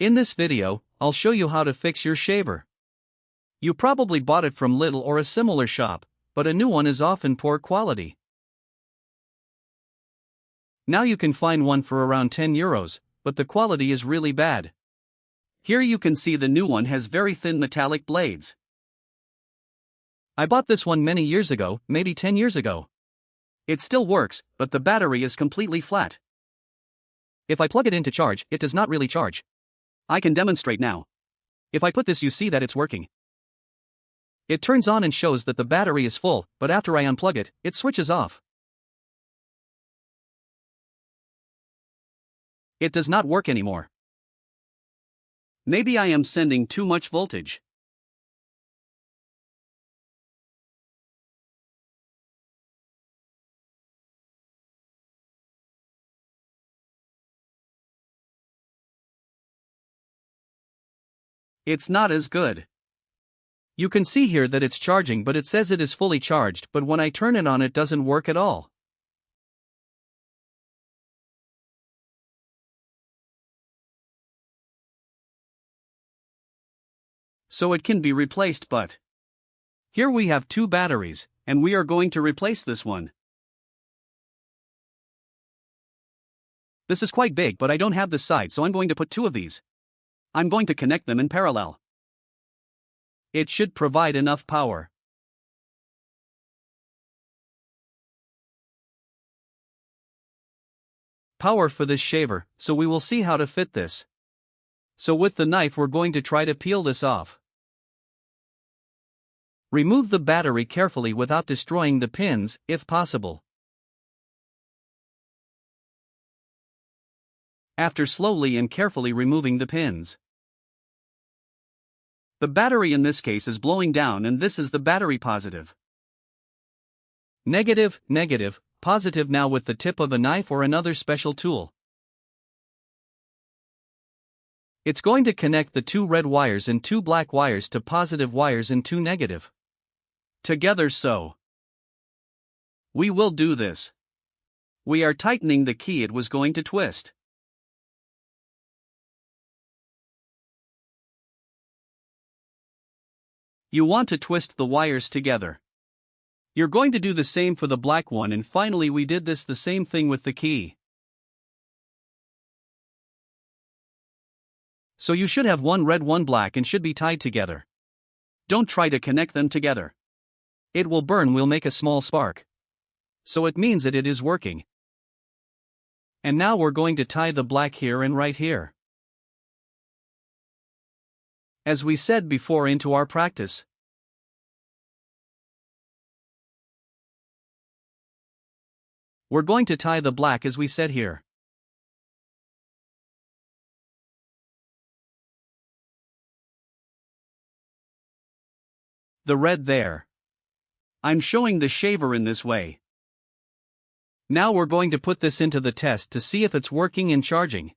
In this video, I'll show you how to fix your shaver. You probably bought it from Lidl or a similar shop, but a new one is often poor quality. Now you can find one for around €10, but the quality is really bad. Here you can see the new one has very thin metallic blades. I bought this one many years ago, maybe 10 years ago. It still works, but the battery is completely flat. If I plug it in to charge, it does not really charge. I can demonstrate now. If I put this, you see that it's working. It turns on and shows that the battery is full, but after I unplug it, it switches off. It does not work anymore. Maybe I am sending too much voltage. It's not as good. You can see here that it's charging, but it says it is fully charged, but when I turn it on it doesn't work at all. So it can be replaced, but here we have two batteries, and we are going to replace this one. This is quite big, but I don't have this side, so I'm going to put two of these. I'm going to connect them in parallel. It should provide enough power. Power for this shaver, so we will see how to fit this. So with the knife we're going to try to peel this off. Remove the battery carefully without destroying the pins, if possible. After slowly and carefully removing the pins. The battery in this case is blowing down, and this is the battery positive. Negative, negative, positive. Now with the tip of a knife or another special tool. It's going to connect the two red wires and two black wires to positive wires and two negative. Together so. We will do this. We are tightening the key. It was going to twist. You want to twist the wires together. You're going to do the same for the black one, and finally we did this the same thing with the key. So you should have one red, one black, and should be tied together. Don't try to connect them together. It will burn, will make a small spark. So it means that it is working. And now we're going to tie the black here and right here. As we said before, into our practice. We're going to tie the black as we said here. The red there. I'm showing the shaver in this way. Now we're going to put this into the test to see if it's working and charging.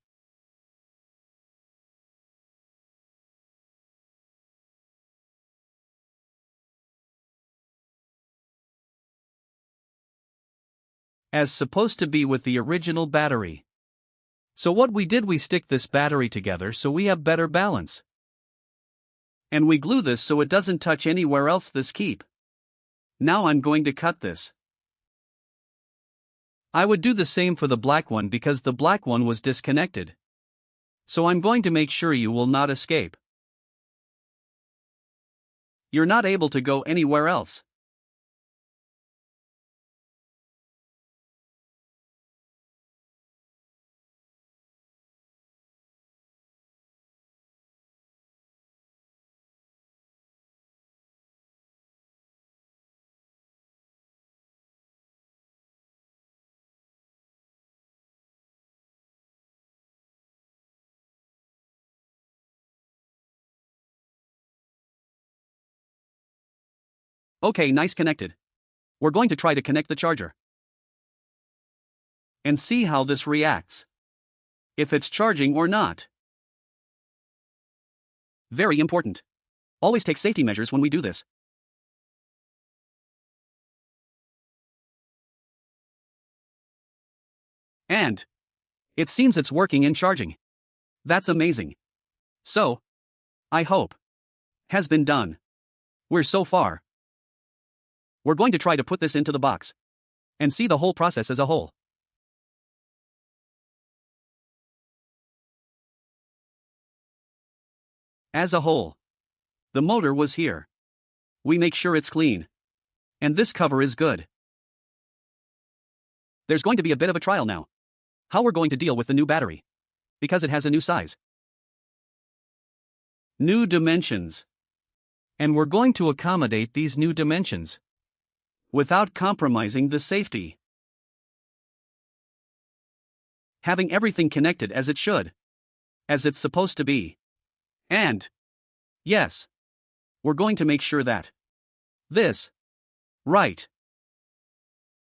As supposed to be with the original battery. So what we did, we stick this battery together so we have better balance. And we glue this so it doesn't touch anywhere else this keep. Now I'm going to cut this. I would do the same for the black one because the black one was disconnected. So I'm going to make sure you will not escape. You're not able to go anywhere else. Okay, nice, connected. We're going to try to connect the charger. And see how this reacts. If it's charging or not. Very important. Always take safety measures when we do this. And it seems it's working and charging. That's amazing. So, I hope, has been done. We're so far. We're going to try to put this into the box and see the whole process as a whole. As a whole, the motor was here. We make sure it's clean. And this cover is good. There's going to be a bit of a trial now. How we're going to deal with the new battery. Because it has a new size. New dimensions. And we're going to accommodate these new dimensions without compromising the safety. Having everything connected as it should. As it's supposed to be. And, yes, we're going to make sure that this, right.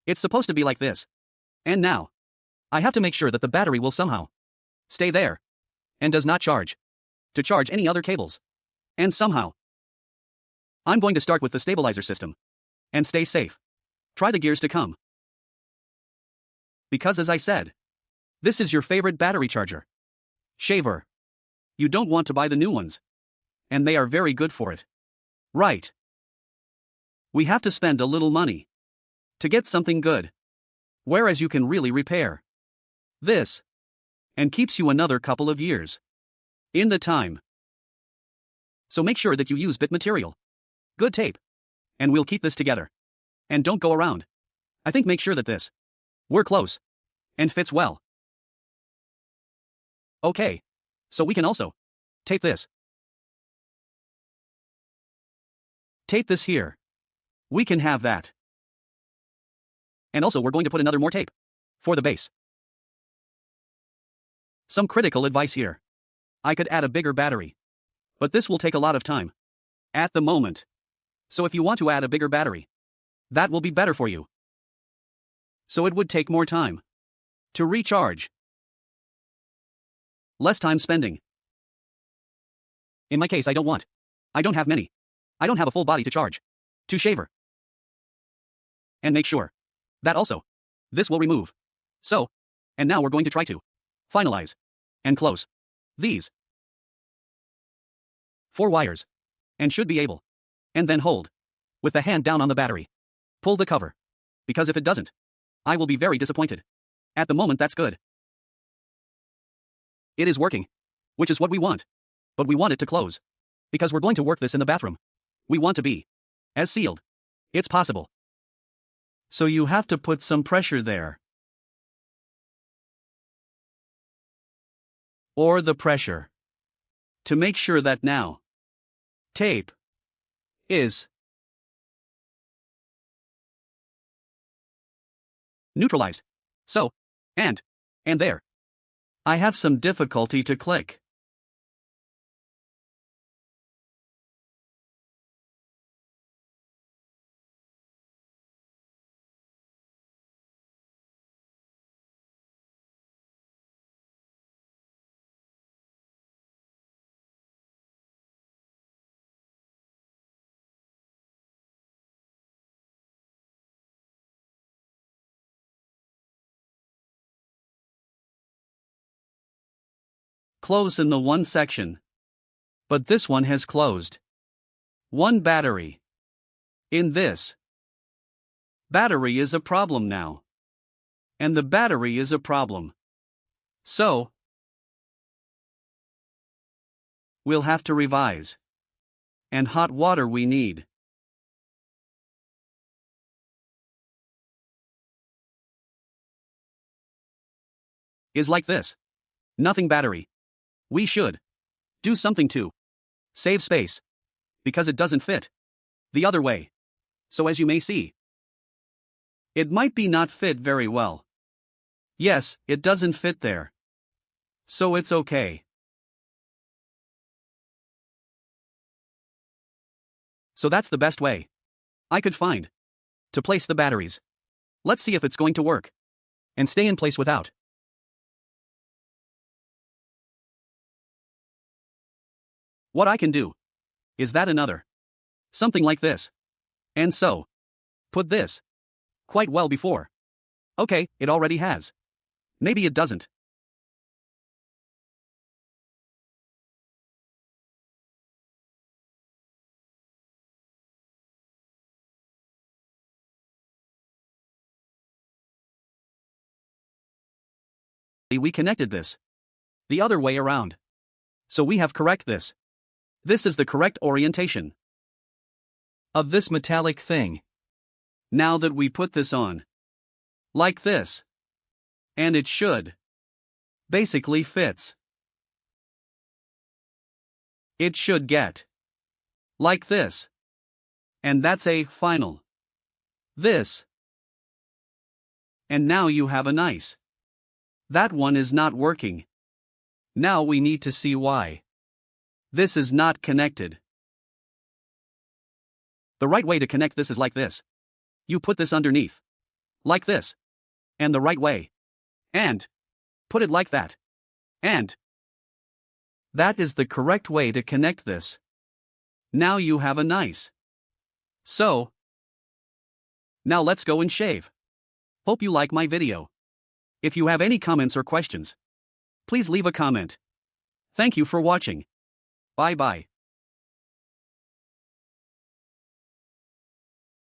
It's supposed to be like this. And now, I have to make sure that the battery will somehow stay there and does not charge to charge any other cables. And somehow, I'm going to start with the stabilizer system and stay safe. Try the gears to come. Because as I said, this is your favorite battery charger. Shaver. You don't want to buy the new ones. And they are very good for it. Right. We have to spend a little money to get something good. Whereas you can really repair this and keeps you another couple of years in the time. So make sure that you use bit material. Good tape. And we'll keep this together. And don't go around. I think make sure that this we're close and fits well. Okay. So we can also tape this. Tape this here. We can have that. And also we're going to put another more tape for the base. Some critical advice here. I could add a bigger battery. But this will take a lot of time. At the moment. So if you want to add a bigger battery, that will be better for you. So it would take more time to recharge. Less time spending. In my case, I don't have many. I don't have a full body to charge. To shaver. And make sure that also this will remove. So, and now we're going to try to finalize and close these 4 wires and should be able. And then hold with the hand down on the battery. Pull the cover. Because if it doesn't, I will be very disappointed. At the moment that's good. It is working. Which is what we want. But we want it to close. Because we're going to work this in the bathroom. We want to be as sealed. It's possible. So you have to put some pressure there. Or the pressure. To make sure that now tape is neutralized. So, and there. I have some difficulty to click. Close in the one section. But this one has closed. One battery. In this. Battery is a problem now. And the battery is a problem. So, we'll have to revise. And hot water we need. Is like this. Nothing battery. We should do something to save space. Because it doesn't fit the other way. So as you may see, it might be not fit very well. Yes, it doesn't fit there. So it's okay. So that's the best way I could find to place the batteries. Let's see if it's going to work. And stay in place without what I can do is that another something like this. And so, put this quite well before. Okay, it already has. Maybe it doesn't. we connected this the other way around. So we have correct this. This is the correct orientation of this metallic thing. Now that we put this on like this, and it should basically fits. It should get like this. And that's a final this. And now you have a nice. That one is not working. Now we need to see why this is not connected. The right way to connect this is like this. You put this underneath like this, and the right way, and put it like that, and that is the correct way to connect this. Now you have a nice. So now let's go and shave. Hope you like my video. If you have any comments or questions, please leave a comment. Thank you for watching. Bye bye.